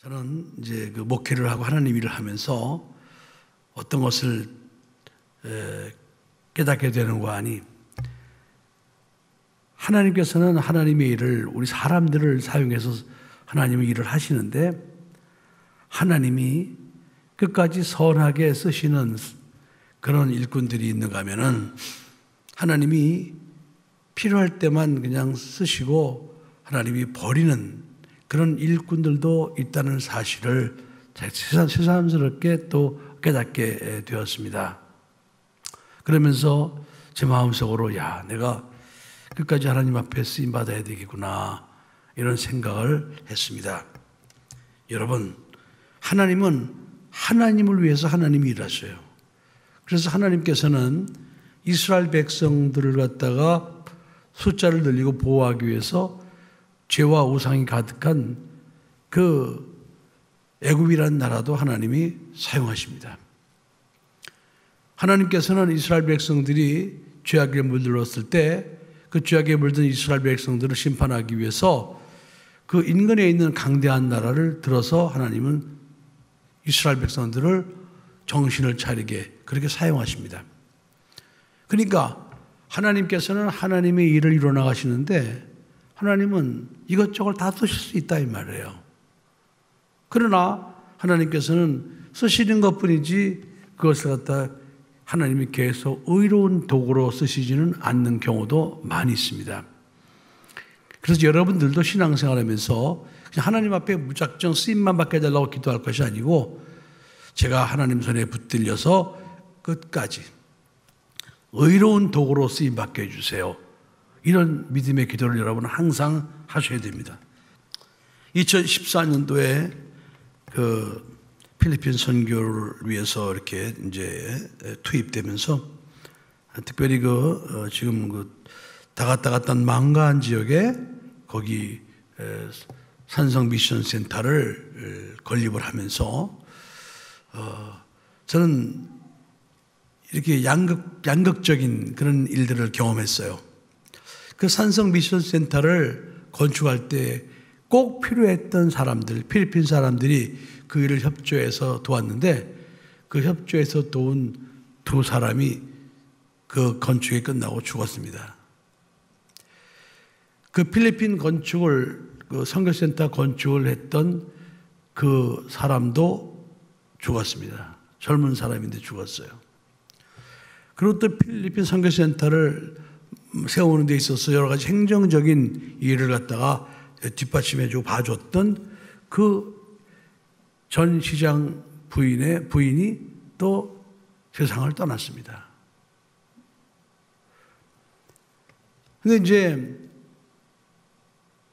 저는 이제 그 목회를 하고 하나님 일을 하면서 어떤 것을 깨닫게 되는 거 아니, 하나님께서는 하나님의 일을 우리 사람들을 사용해서 하나님의 일을 하시는데, 하나님이 끝까지 선하게 쓰시는 그런 일꾼들이 있는가 하면은 하나님이 필요할 때만 그냥 쓰시고 하나님이 버리는 그런 일꾼들도 있다는 사실을 새삼스럽게 또 깨닫게 되었습니다. 그러면서 제 마음속으로 내가 끝까지 하나님 앞에 쓰임받아야 되겠구나, 이런 생각을 했습니다. 여러분, 하나님은 하나님을 위해서 하나님이 일하셔요. 그래서 하나님께서는 이스라엘 백성들을 갖다가 숫자를 늘리고 보호하기 위해서 죄와 우상이 가득한 그 애굽이라는 나라도 하나님이 사용하십니다. 하나님께서는 이스라엘 백성들이 죄악에 물들었을 때 그 죄악에 물든 이스라엘 백성들을 심판하기 위해서 그 인근에 있는 강대한 나라를 들어서 하나님은 이스라엘 백성들을 정신을 차리게 그렇게 사용하십니다. 그러니까 하나님께서는 하나님의 일을 이루어 나가시는데 하나님은 이것저것 다 쓰실 수 있다 이 말이에요. 그러나 하나님께서는 쓰시는 것뿐이지 그것을 갖다 하나님이 계속 의로운 도구로 쓰시지는 않는 경우도 많이 있습니다. 그래서 여러분들도 신앙생활하면서 그냥 하나님 앞에 무작정 쓰임만 받게 해달라고 기도할 것이 아니고, 제가 하나님 손에 붙들려서 끝까지 의로운 도구로 쓰임받게 해주세요, 이런 믿음의 기도를 여러분은 항상 하셔야 됩니다. 2014년도에 그 필리핀 선교를 위해서 이렇게 이제 투입되면서 특별히 지금 다 갔던 망가한 지역에 거기 산성 미션 센터를 건립을 하면서 저는 이렇게 양극적인 그런 일들을 경험했어요. 그 산성 미션 센터를 건축할 때 꼭 필요했던 사람들, 필리핀 사람들이 그 일을 협조해서 도왔는데, 그 협조해서 도운 두 사람이 그 건축이 끝나고 죽었습니다. 그 필리핀 건축을, 그 선교센터 건축을 했던 그 사람도 죽었습니다. 젊은 사람인데 죽었어요. 그리고 또 필리핀 선교센터를 세우는 데 있어서 여러 가지 행정적인 일을 갖다가 뒷받침해주고 봐줬던 그 전 시장 부인이 또 세상을 떠났습니다. 근데 이제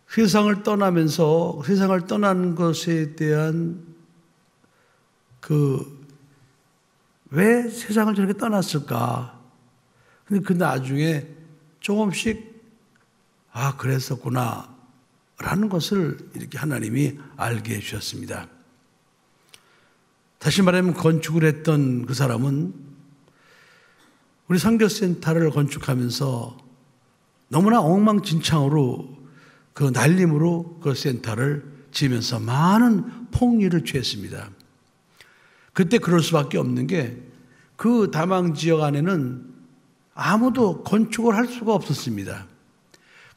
세상을 떠나면서 세상을 떠난 것에 대한 왜 세상을 저렇게 떠났을까? 근데 그 나중에 조금씩 그랬었구나 라는 것을 이렇게 하나님이 알게 해주셨습니다. 다시 말하면 건축을 했던 그 사람은 우리 선교센터를 건축하면서 너무나 엉망진창으로 그 날림으로 그 센터를 지으면서 많은 폭리를 취했습니다. 그때 그럴 수밖에 없는 게 그 다망 지역 안에는 아무도 건축을 할 수가 없었습니다.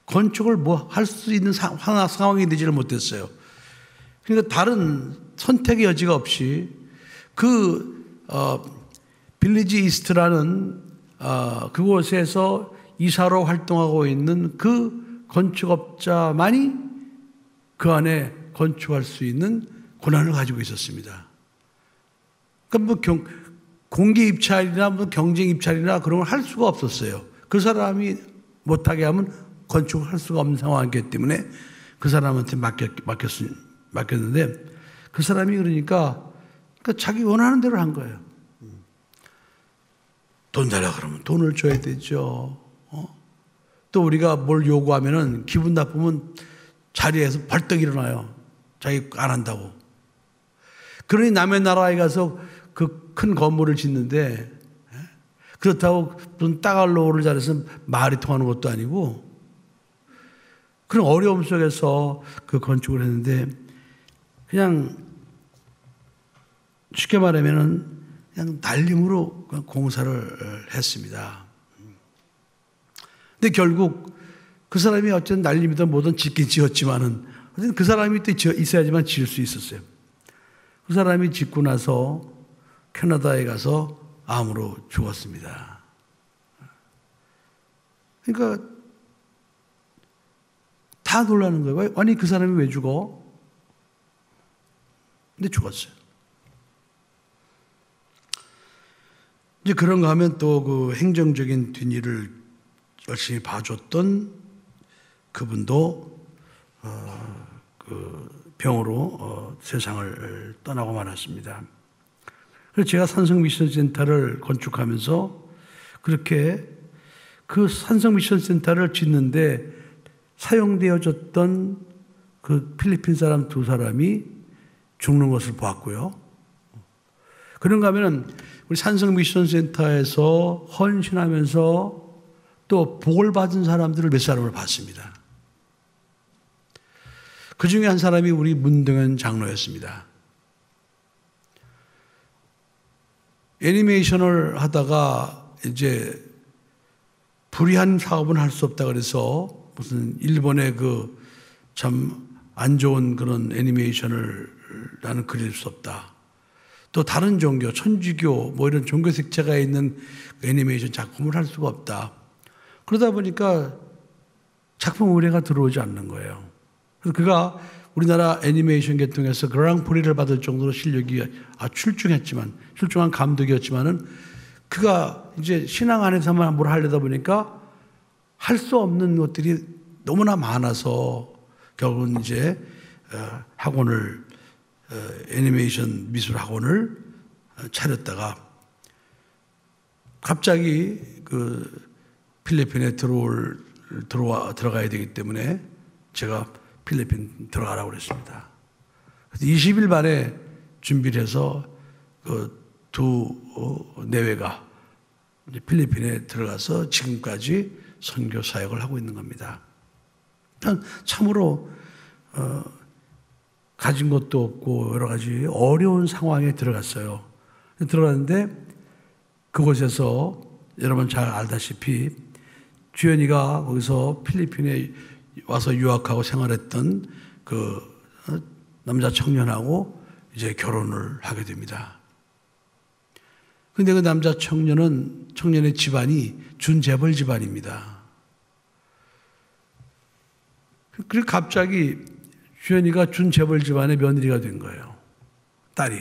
건축을 할 수 있는 상황이 되지를 못했어요. 그러니까 다른 선택의 여지가 없이 빌리지 이스트라는 그곳에서 이사로 활동하고 있는 그 건축업자만이 그 안에 건축할 수 있는 권한을 가지고 있었습니다. 그러니까 공개 입찰이나 경쟁 입찰이나 그런 걸 할 수가 없었어요. 그 사람이 못하게 하면 건축을 할 수가 없는 상황이기 때문에 그 사람한테 맡겼는데, 그 사람이 그러니까 자기 원하는 대로 한 거예요. 돈 달라 그러면 돈을 줘야 되죠. 또 우리가 뭘 요구하면은 기분 나쁘면 자리에서 벌떡 일어나요. 자기 안 한다고. 그러니 남의 나라에 가서 그 큰 건물을 짓는데, 그렇다고 무슨 따갈로를 잘해서 말이 통하는 것도 아니고, 그런 어려움 속에서 그 건축을 했는데, 그냥 쉽게 말하면은 그냥 날림으로 공사를 했습니다. 근데 결국 그 사람이 어쨌든 날림이든 뭐든 짓긴 지었지만은 어쨌든 그 사람이 또 있어야지만 지을 수 있었어요. 그 사람이 짓고 나서 캐나다에 가서 암으로 죽었습니다. 그러니까 다 놀라는 거예요. 아니 그 사람이 왜 죽어? 근데 죽었어요. 이제 그런가 하면 또 그 행정적인 뒷일을 열심히 봐줬던 그분도 그 병으로 세상을 떠나고 말았습니다. 그래서 제가 산성미션센터를 건축하면서 그렇게 그 산성미션센터를 짓는데 사용되어졌던 그 필리핀 사람 2사람이 죽는 것을 보았고요. 그런가 하면 우리 산성미션센터에서 헌신하면서 또 복을 받은 사람들을 몇 사람을 봤습니다. 그 중에 한 사람이 우리 문동현 장로였습니다. 애니메이션을 하다가 이제 불의한 사업은 할 수 없다 그래서 무슨 일본의 그 참 안 좋은 그런 애니메이션을 나는 그릴 수 없다. 또 다른 종교, 천주교 뭐 이런 종교 색채가 있는 애니메이션 작품을 할 수가 없다. 그러다 보니까 작품 의뢰가 들어오지 않는 거예요. 그래서 그가 우리나라 애니메이션 계통에서 그랑프리를 받을 정도로 실력이 출중한 감독이었지만은 그가 이제 신앙 안에서만 뭘 하려다 보니까 할 수 없는 것들이 너무나 많아서 결국은 이제 애니메이션 미술 학원을 차렸다가 갑자기 그 필리핀에 들어가야 되기 때문에 제가 필리핀 들어가라고 그랬습니다. 그래서 20일 만에 준비를 해서 그 두 내외가 이제 필리핀에 들어가서 지금까지 선교 사역을 하고 있는 겁니다. 참으로 가진 것도 없고 여러 가지 어려운 상황에 들어갔어요. 들어갔는데 그곳에서 여러분 잘 알다시피 주연이가 거기서 필리핀에 와서 유학하고 생활했던 그 남자 청년하고 이제 결혼을 하게 됩니다. 근데 그 남자 청년의 집안이 준재벌 집안입니다. 그리고 갑자기 주연이가 준재벌 집안의 며느리가 된 거예요. 딸이.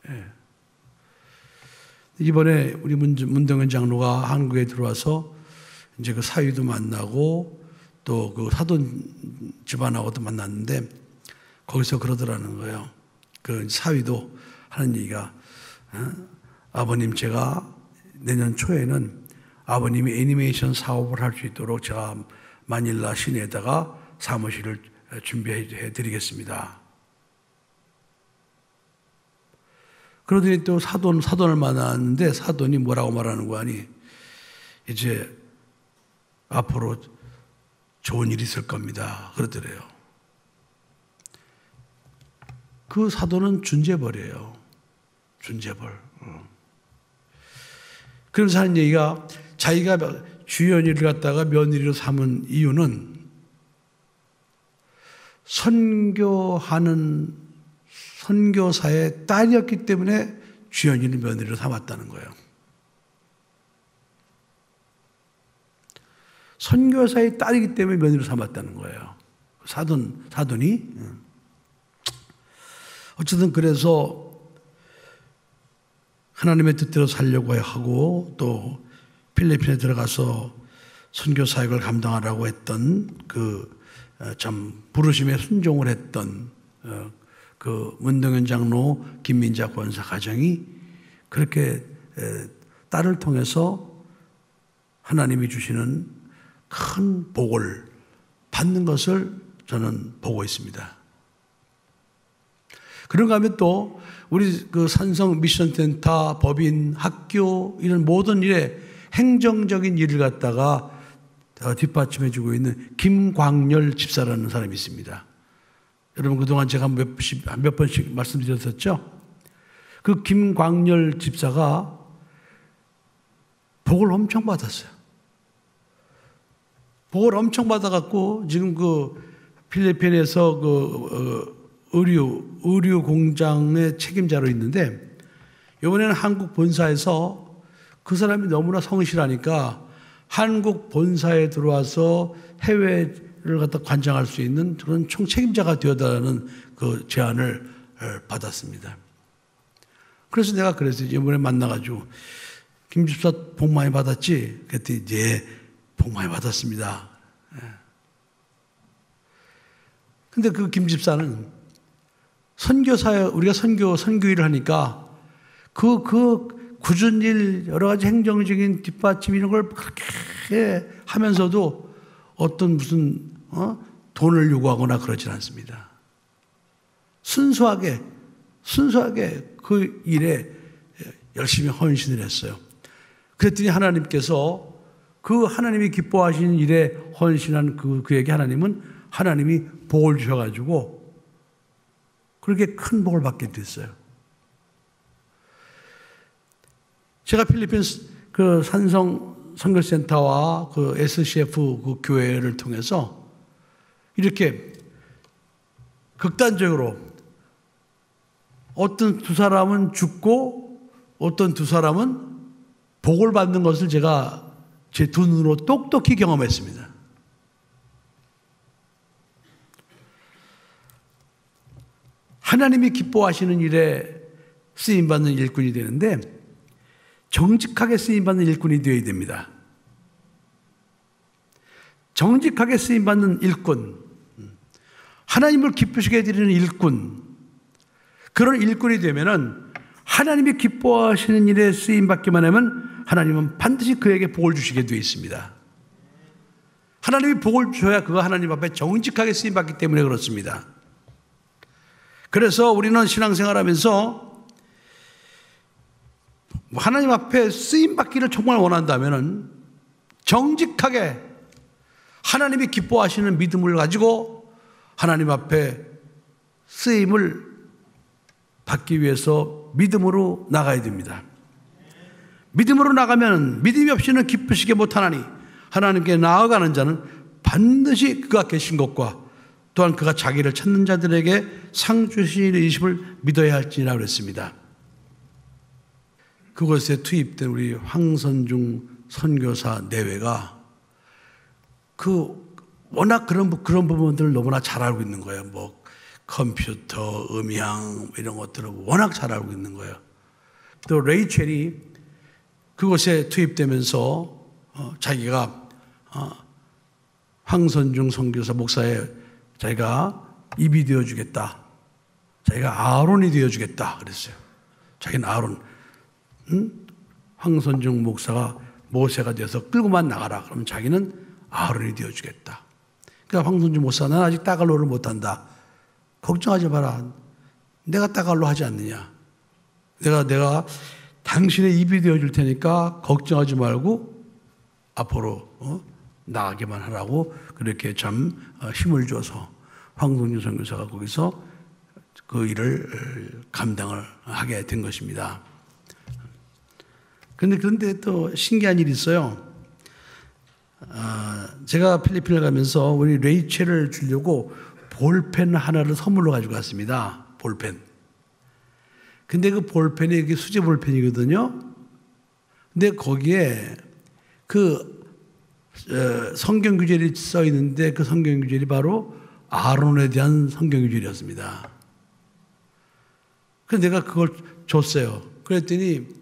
예. 이번에 우리 문동현 장로가 한국에 들어와서 이제 그 사위도 만나고 또 그 사돈 집안하고도 만났는데 거기서 그러더라는 거예요. 그 사위도 하는 얘기가 아버님 제가 내년 초에는 아버님이 애니메이션 사업을 할 수 있도록 제가 마닐라 시내에다가 사무실을 준비해 드리겠습니다. 그러더니 또 사돈을 만났는데 사돈이 뭐라고 말하는 거 아니? 이제 앞으로 좋은 일이 있을 겁니다. 그러더래요. 그 사돈은 준재벌이에요. 준재벌. 그러면서 하는 얘기가 자기가 주연이를 갖다가 며느리로 삼은 이유는 선교하는 선교사의 딸이었기 때문에 주연이를 며느리로 삼았다는 거예요. 선교사의 딸이기 때문에 며느리로 삼았다는 거예요. 사돈이. 어쨌든 그래서 하나님의 뜻대로 살려고 하고 또 필리핀에 들어가서 선교 사역을 감당하라고 했던 그 참 부르심에 순종을 했던 그 문동현 장로 김민자 권사 가정이 그렇게 딸을 통해서 하나님이 주시는 큰 복을 받는 것을 저는 보고 있습니다. 그런가 하면 또 우리 그 산성 미션센터, 법인, 학교 이런 모든 일에 행정적인 일을 갖다가 뒷받침해주고 있는 김광열 집사라는 사람이 있습니다. 여러분 그동안 제가 몇 번씩 말씀드렸었죠. 그 김광열 집사가 복을 엄청 받았어요. 복을 엄청 받아갖고 지금 그 필리핀에서 의류 공장의 책임자로 있는데, 이번에는 한국 본사에서 그 사람이 너무나 성실하니까 한국 본사에 들어와서 해외를 갖다 관장할 수 있는 그런 총책임자가 되어달라는 그 제안을 받았습니다. 그래서 내가 그랬어요. 이번에 만나가지고 김 집사 복 많이 받았지? 그랬더니 예, 복 많이 받았습니다. 근데 그 김 집사는 선교사에 우리가 선교 일을 하니까 그 굳은 일, 여러 가지 행정적인 뒷받침 이런 걸 그렇게 하면서도 어떤 무슨 돈을 요구하거나 그러진 않습니다. 순수하게 그 일에 열심히 헌신을 했어요. 그랬더니 하나님께서 그 하나님이 기뻐하시는 일에 헌신한 그에게 하나님이 복을 주셔가지고 그렇게 큰 복을 받게 됐어요. 제가 필리핀 그 산성 선교센터와 그 SCF 그 교회를 통해서 이렇게 극단적으로 어떤 두 사람은 죽고 어떤 두 사람은 복을 받는 것을 제가 제 두 눈으로 똑똑히 경험했습니다. 하나님이 기뻐하시는 일에 쓰임받는 일꾼이 되는데 정직하게 쓰임받는 일꾼이 되어야 됩니다. 정직하게 쓰임받는 일꾼, 하나님을 기쁘시게 해드리는 일꾼, 그런 일꾼이 되면은 하나님이 기뻐하시는 일에 쓰임받기만 하면 하나님은 반드시 그에게 복을 주시게 되어 있습니다. 하나님이 복을 주셔야 그가 하나님 앞에 정직하게 쓰임받기 때문에 그렇습니다. 그래서 우리는 신앙생활하면서 하나님 앞에 쓰임받기를 정말 원한다면 정직하게 하나님이 기뻐하시는 믿음을 가지고 하나님 앞에 쓰임을 받기 위해서 믿음으로 나가야 됩니다. 믿음으로 나가면 믿음이 없이는 기쁘시게 못하나니 하나님께 나아가는 자는 반드시 그가 계신 것과 또한 그가 자기를 찾는 자들에게 상 주시는 이심을 믿어야 할지라 그랬습니다. 그것에 투입된 우리 황선중 선교사 내외가 워낙 그런 부분들을 너무나 잘 알고 있는 거예요. 뭐 컴퓨터, 음향 이런 것들을 워낙 잘 알고 있는 거예요. 또 레이첼이 그것에 투입되면서 자기가 황선중 선교사 목사의 자기가 입이 되어주겠다. 자기가 아론이 되어주겠다. 그랬어요. 자기는 아론. 황선중 목사가 모세가 되어서 끌고만 나가라. 그러면 자기는 아론이 되어주겠다. 그러니까 황선중 목사가 난 아직 따갈로를 못한다. 걱정하지 마라. 내가 따갈로 하지 않느냐. 내가 당신의 입이 되어줄 테니까 걱정하지 말고 앞으로 나가기만 하라고 그렇게 참 힘을 줘서 황선중 선교사가 거기서 그 일을 감당을 하게 된 것입니다. 그런데 또 신기한 일이 있어요. 제가 필리핀을 가면서 우리 레이첼을 주려고 볼펜 하나를 선물로 가지고 갔습니다. 볼펜. 근데 그 볼펜이 이게 수제 볼펜이거든요. 근데 거기에 성경 구절이 써 있는데 그 성경 구절이 바로 아론에 대한 성경 구절이었습니다. 그래서 내가 그걸 줬어요. 그랬더니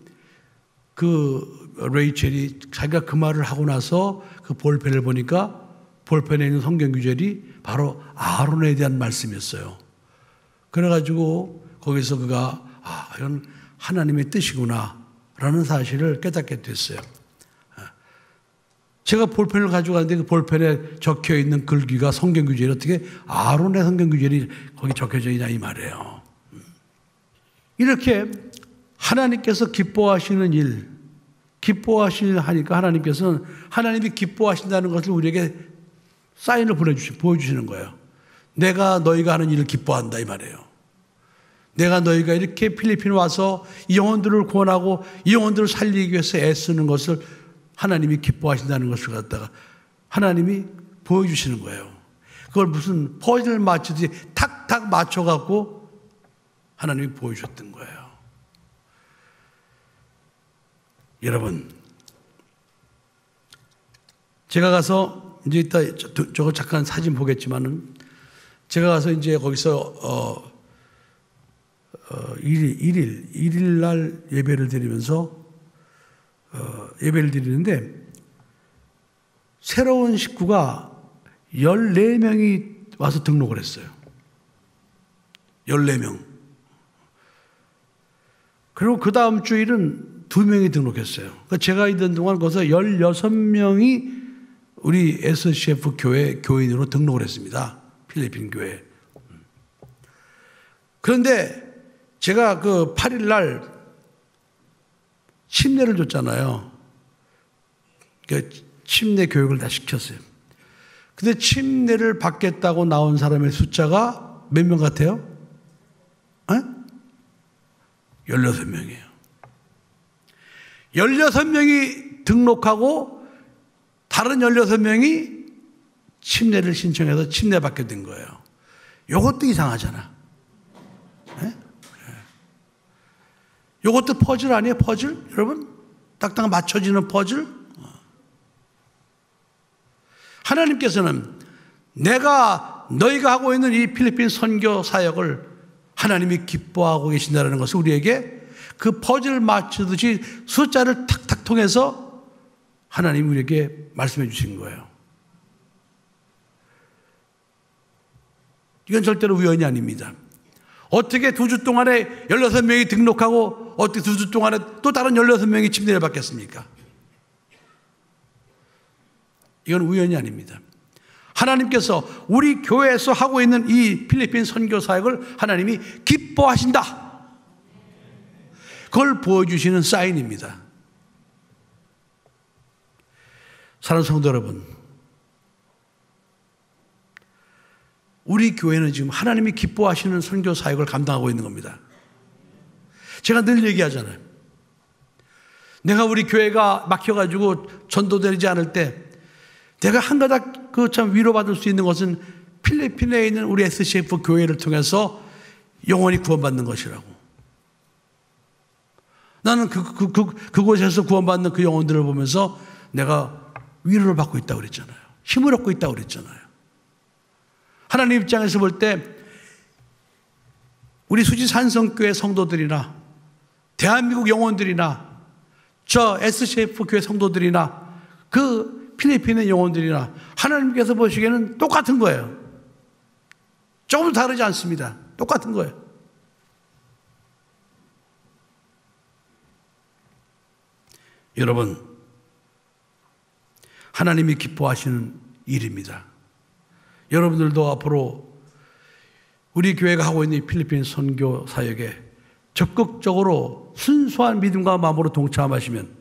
그 레이첼이 자기가 그 말을 하고 나서 그 볼펜을 보니까 볼펜에 있는 성경 구절이 바로 아론에 대한 말씀이었어요. 그래가지고 거기서 그가 이건 하나님의 뜻이구나 라는 사실을 깨닫게 됐어요. 제가 볼펜을 가지고 갔는데 그 볼펜에 적혀 있는 글귀가 성경 구절이 어떻게 아론의 성경 구절이 거기 적혀져 있냐 이 말이에요. 이렇게 하나님께서 기뻐하시는 일, 기뻐하시니까 하나님께서는 하나님이 기뻐하신다는 것을 우리에게 사인을 보여주시는 거예요. 내가 너희가 하는 일을 기뻐한다 이 말이에요. 내가 너희가 이렇게 필리핀에 와서 이 영혼들을 구원하고 이 영혼들을 살리기 위해서 애쓰는 것을 하나님이 기뻐하신다는 것을 갖다가 하나님이 보여주시는 거예요. 그걸 무슨 퍼즐을 맞추듯이 탁탁 맞춰갖고 하나님이 보여주셨던 거예요. 여러분, 제가 가서 이제 이따 저거 잠깐 사진 보겠지만은 제가 가서 이제 거기서 1일 날 예배를 드리면서 예배를 드리는데 새로운 식구가 14명이 와서 등록을 했어요. 14명. 그리고 그 다음 주일은 2명이 등록했어요. 그러니까 제가 있던 동안 거기서 16명이 우리 SCF 교회 교인으로 등록을 했습니다. 필리핀 교회. 그런데 제가 그 8일 날 침례를 줬잖아요. 그러니까 침례 교육을 다 시켰어요. 근데 침례를 받겠다고 나온 사람의 숫자가 몇 명 같아요? 16명이에요. 16명이 등록하고 다른 16명이 침례를 신청해서 침례받게 된 거예요. 이것도 이상하잖아. 네? 이것도 퍼즐 아니에요? 퍼즐? 여러분? 딱딱 맞춰지는 퍼즐? 하나님께서는 너희가 하고 있는 이 필리핀 선교 사역을 하나님이 기뻐하고 계신다는 것을 우리에게 그 퍼즐 맞추듯이 숫자를 탁탁 통해서 하나님이 우리에게 말씀해 주신 거예요. 이건 절대로 우연이 아닙니다. 어떻게 2주 동안에 16명이 등록하고 어떻게 2주 동안에 또 다른 16명이 침례를 받겠습니까? 이건 우연이 아닙니다. 하나님께서 우리 교회에서 하고 있는 이 필리핀 선교 사역을 하나님이 기뻐하신다. 그걸 보여주시는 사인입니다. 사랑하는 성도 여러분, 우리 교회는 지금 하나님이 기뻐하시는 선교 사역을 감당하고 있는 겁니다. 제가 늘 얘기하잖아요. 내가 우리 교회가 막혀가지고 전도되지 않을 때 내가 한 가닥 그 참 위로받을 수 있는 것은 필리핀에 있는 우리 SCF 교회를 통해서 영원히 구원받는 것이라고. 나는 그곳에서 구원받는 그 영혼들을 보면서 내가 위로를 받고 있다고 그랬잖아요. 힘을 얻고 있다고 그랬잖아요. 하나님 입장에서 볼 때 우리 수지산성교회 성도들이나 대한민국 영혼들이나 저 SCF 교회 성도들이나 그 필리핀의 영혼들이나 하나님께서 보시기에는 똑같은 거예요. 조금 다르지 않습니다. 똑같은 거예요. 여러분, 하나님이 기뻐하시는 일입니다. 여러분들도 앞으로 우리 교회가 하고 있는 필리핀 선교 사역에 적극적으로 순수한 믿음과 마음으로 동참하시면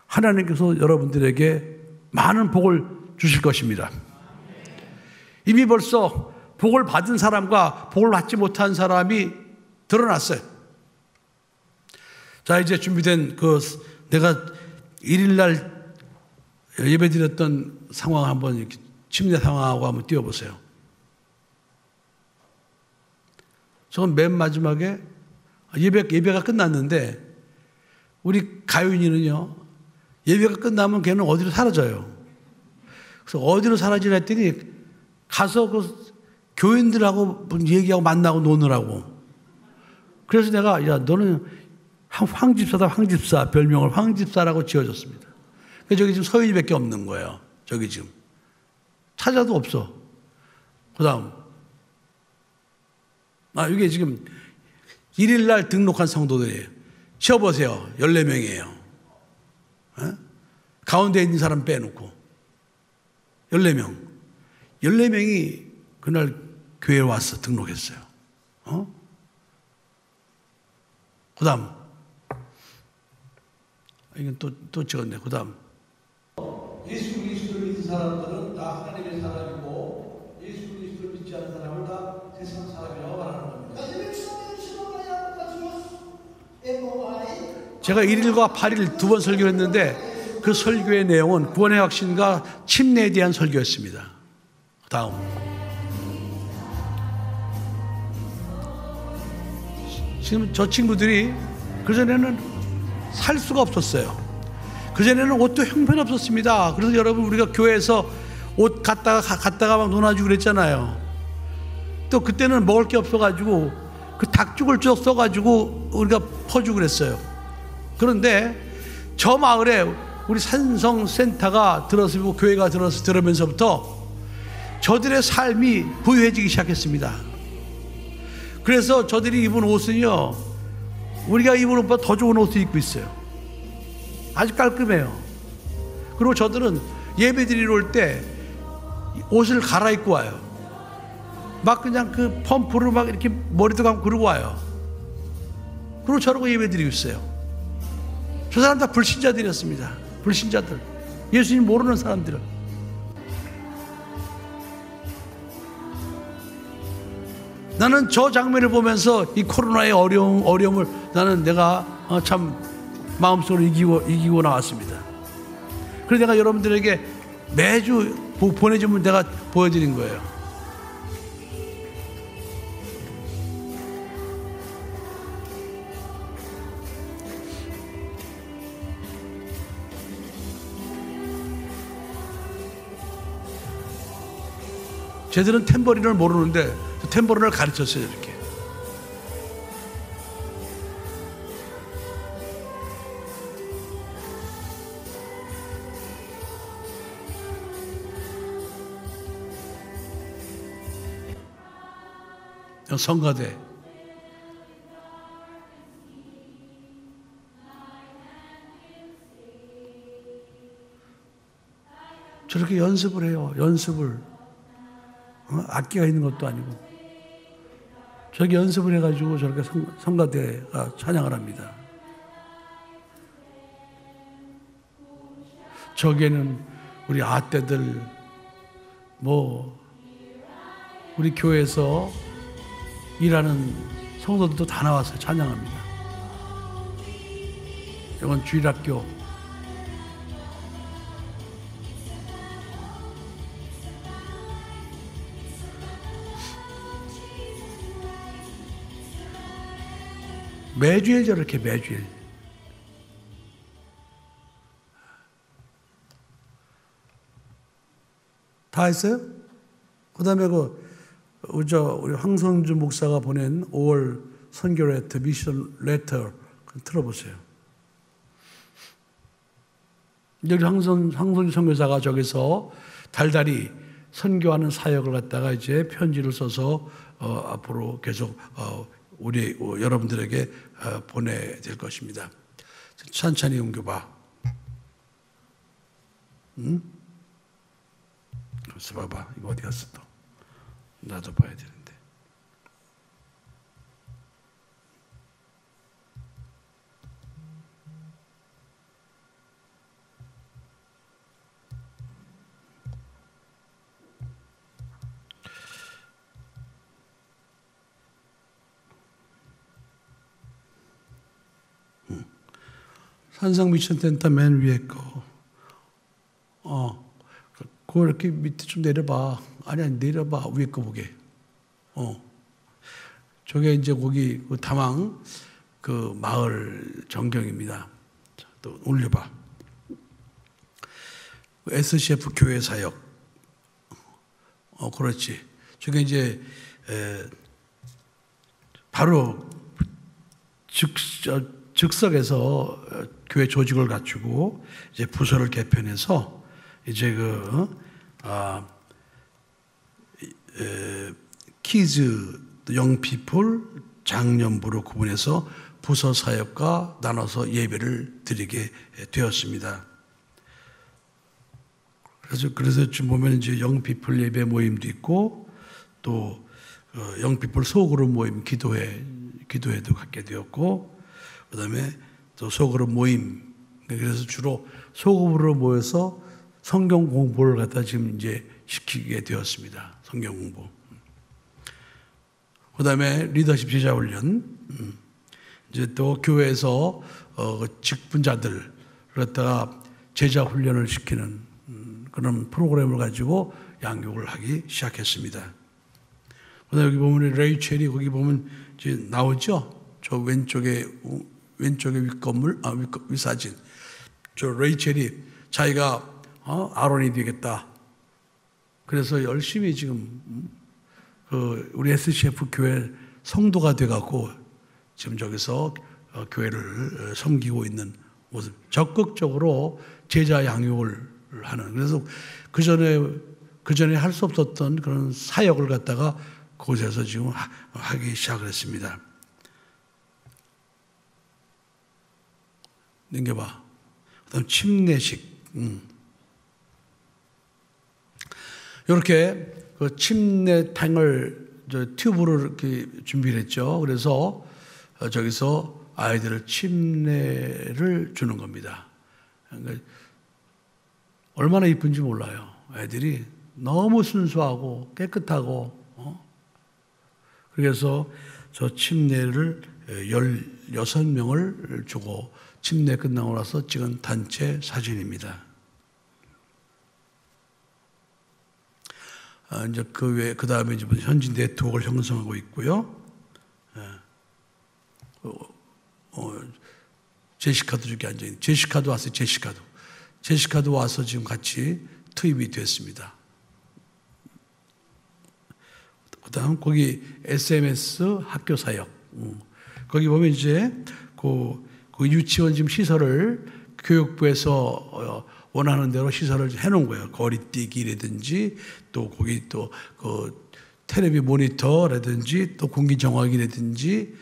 하나님께서 여러분들에게 많은 복을 주실 것입니다. 이미 벌써 복을 받은 사람과 복을 받지 못한 사람이 드러났어요. 자, 이제 준비된 내가 1일 날 예배 드렸던 상황 한번 이렇게 침례 상황하고 한번 띄워보세요. 저건 맨 마지막에 예배가 끝났는데 우리 가윤이는요, 예배가 끝나면 걔는 어디로 사라져요. 그래서 어디로 사라지라 했더니 가서 그 교인들하고 얘기하고 만나고 노느라고. 그래서 내가, 야, 너는 황집사다, 황집사. 별명을 황집사라고 지어줬습니다. 저기 지금 서윤이밖에 없는 거예요. 저기 지금. 찾아도 없어. 그 다음. 이게 지금 1일 날 등록한 성도들이에요. 쉬어보세요. 14명이에요. 가운데 있는 사람 빼놓고 14명. 14명이 그날 교회에 와서 등록했어요. 그 다음. 이건 또 찍었네. 그 다음. 예수 그리스도를 믿는 사람들은 다 하나님의 사람이고 예수 그리스도를 믿지 않는 사람을 다 세상 사람이라고 말하는 겁니다. 제가 1일과 8일 두 번 설교를 했는데 그 설교의 내용은 구원의 확신과 침례에 대한 설교였습니다. 다음. 지금 저 친구들이 그전에는 살 수가 없었어요. 그전에는 옷도 형편없었습니다. 그래서 여러분 우리가 교회에서 옷 갖다가 막 논아주고 그랬잖아요. 또 그때는 먹을 게 없어가지고 그 닭죽을 쭉 써가지고 우리가 퍼주고 그랬어요. 그런데 저 마을에 우리 산성센터가 들어서고 교회가 들어면서부터 저들의 삶이 부유해지기 시작했습니다. 그래서 저들이 입은 옷은요, 우리가 입은 옷보다 더 좋은 옷을 입고 있어요. 아주 깔끔해요. 그리고 저들은 예배 드리러 올 때 옷을 갈아입고 와요. 막 그냥 그 펌프를 막 이렇게 머리도 감고 그러고 와요. 그리고 저러고 예배 드리고 있어요. 저 사람 다 불신자들이었습니다. 불신자들. 예수님 모르는 사람들. 나는 저 장면을 보면서 이 코로나의 어려움을 나는 내가 참 마음속으로 이기고 나왔습니다. 그래서 내가 여러분들에게 매주 보내주면 내가 보여드린 거예요. 쟤들은 탬버린을 모르는데 탬버린을 가르쳤어요. 이렇게. 성가대. 저렇게 연습을 해요. 연습을. 악기가 있는 것도 아니고. 저렇게 연습을 해가지고 저렇게 성가대가 찬양을 합니다. 저기에는 우리 아떼들, 우리 교회에서 일하는 성도들도 다 나와서 찬양합니다. 이건 주일학교. 매주에 저렇게 매주에. 다 했어요? 그 다음에 우리 황성주 목사가 보낸 5월 선교 레터, 미션 레터 틀어보세요. 여기 황성주 선교사가 저기서 달달이 선교하는 사역을 갖다가 이제 편지를 써서 앞으로 계속 우리 여러분들에게 보내드릴 것입니다. 천천히 옮겨봐. 응? 그래서 봐봐. 이거 어디 갔어 또? 나도 봐야 되는데. 산성 미션 센터 맨 위에 거. 그거 이렇게 밑에 좀 내려봐. 아니, 내려봐. 위에 거 보게. 저게 이제 거기 다망 그 마을 전경입니다. 자, 또 올려봐. SCF 교회 사역. 그렇지. 저게 이제 바로 즉석에서 교회 조직을 갖추고 이제 부서를 개편해서 이제 키즈, 영피플, 장년부로 구분해서 부서 사역과 나눠서 예배를 드리게 되었습니다. 그래서 지금 보면 이제 영피플 예배 모임도 있고 또 영피플 소그룹 모임 기도회도 갖게 되었고 그다음에 또 소그룹 모임 그래서 주로 소그룹으로 모여서 성경 공부를 갖다 지금 이제 시키게 되었습니다. 성경 공부. 그다음에 리더십 제자 훈련. 이제 또 교회에서 직분자들 갖다가 제자 훈련을 시키는 그런 프로그램을 가지고 양육을 하기 시작했습니다. 그다음에 여기 보면 레이첼이 거기 보면 이제 나오죠. 저 왼쪽에 윗건물, 윗사진. 저 레이첼이 자기가 아론이 되겠다. 그래서 열심히 지금 우리 SCF 교회 성도가 돼갖고 지금 저기서 교회를 섬기고 있는 모습. 적극적으로 제자 양육을 하는. 그래서 그 전에 할 수 없었던 그런 사역을 갖다가 그곳에서 지금 하기 시작을 했습니다. 넘겨봐. 그다음 침례식. 이렇게 그 침례탕을 튜브로 이렇게 준비를 했죠. 그래서 저기서 아이들을 침례를 주는 겁니다. 그러니까 얼마나 이쁜지 몰라요. 애들이 너무 순수하고 깨끗하고 그래서 저 침례를 16명을 주고 침례 끝나고 나서 찍은 단체 사진입니다. 이제 그 다음에 이제 현지 네트워크를 형성하고 있고요. 제시카도 저기 앉아있는. 제시카도 왔어요. 제시카도 와서 지금 같이 투입이 됐습니다. 그 다음 거기 SMS 학교 사역. 거기 보면 이제 그 유치원 지금 시설을 교육부에서 원하는 대로 시설을 해놓은 거예요. 거리뛰기라든지 또 거기 또 그 텔레비 모니터라든지 또 공기 정화기라든지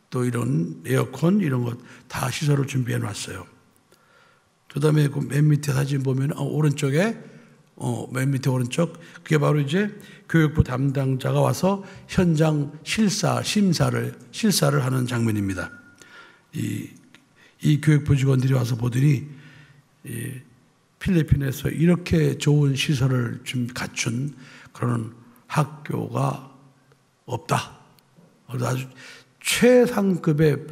또 이런 에어컨 이런 것 다 시설을 준비해 놨어요. 그다음에 그 맨 밑에 사진 보면 오른쪽에 맨 밑에 오른쪽 그게 바로 이제 교육부 담당자가 와서 현장 실사를 하는 장면입니다. 이 교육부 직원들이 와서 보더니 필리핀에서 이렇게 좋은 시설을 갖춘 그런 학교가 없다. 그래서 아주 최상급의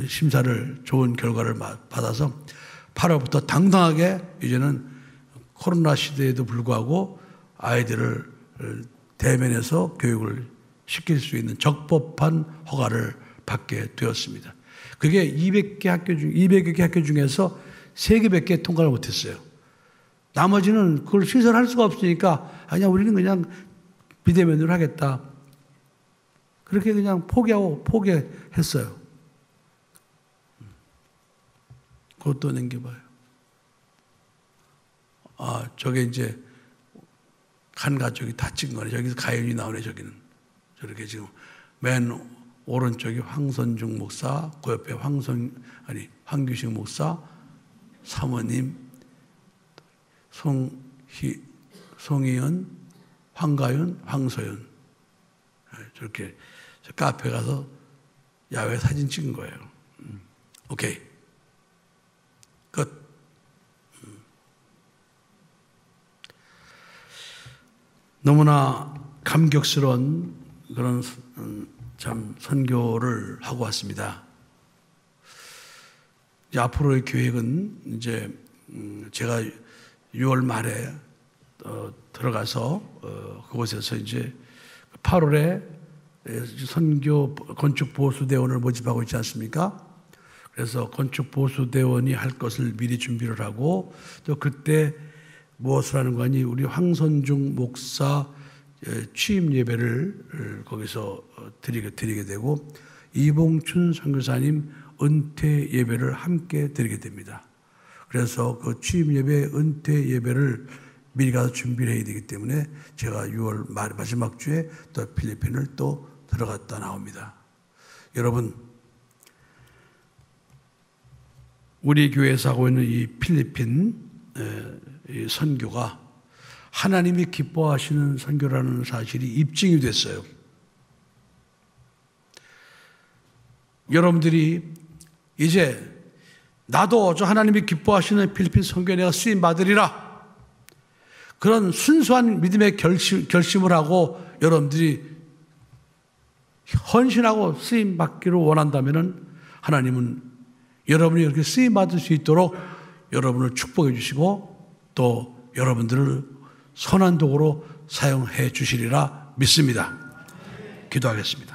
심사를 좋은 결과를 받아서 8월부터 당당하게 이제는 코로나 시대에도 불구하고 아이들을 대면해서 교육을 시킬 수 있는 적법한 허가를 받게 되었습니다. 그게 200개 학교 중에서 3개밖에 통과를 못했어요. 나머지는 그걸 시설할 수가 없으니까 아니야 우리는 그냥 비대면으로 하겠다. 그렇게 그냥 포기했어요. 그것도 넘겨봐요. 저게 이제 한 가족이 다 찍은 거네. 저기서 가연이 나오네. 저기는 저렇게 지금 맨 오른쪽이 황선중 목사, 그 옆에 황규식 목사, 사모님, 송희연, 황가윤, 황소연. 저렇게 저 카페 가서 야외 사진 찍은 거예요. 오케이. 끝. 너무나 감격스러운 그런 참 선교를 하고 왔습니다. 이제 앞으로의 계획은 이제 제가 6월 말에 들어가서 그곳에서 이제 8월에 선교 건축보수대원을 모집하고 있지 않습니까? 그래서 건축보수대원이 할 것을 미리 준비를 하고 또 그때 무엇을 하는 거니 우리 황선중 목사 취임 예배를 거기서 드리게 되고 이봉춘 선교사님 은퇴 예배를 함께 드리게 됩니다. 그래서 그 취임 예배, 은퇴 예배를 미리 가서 준비를 해야 되기 때문에 제가 6월 마지막 주에 또 필리핀을 또 들어갔다 나옵니다. 여러분, 우리 교회에서 하고 있는 이 필리핀 이 선교가 하나님이 기뻐하시는 선교라는 사실이 입증이 됐어요. 여러분들이 이제 나도 저 하나님이 기뻐하시는 필리핀 선교에 내가 쓰임 받으리라. 그런 순수한 믿음의 결심을 하고 여러분들이 헌신하고 쓰임 받기를 원한다면은 하나님은 여러분이 그렇게 쓰임 받을 수 있도록 여러분을 축복해 주시고 또 여러분들을 선한 도구로 사용해 주시리라 믿습니다. 기도하겠습니다.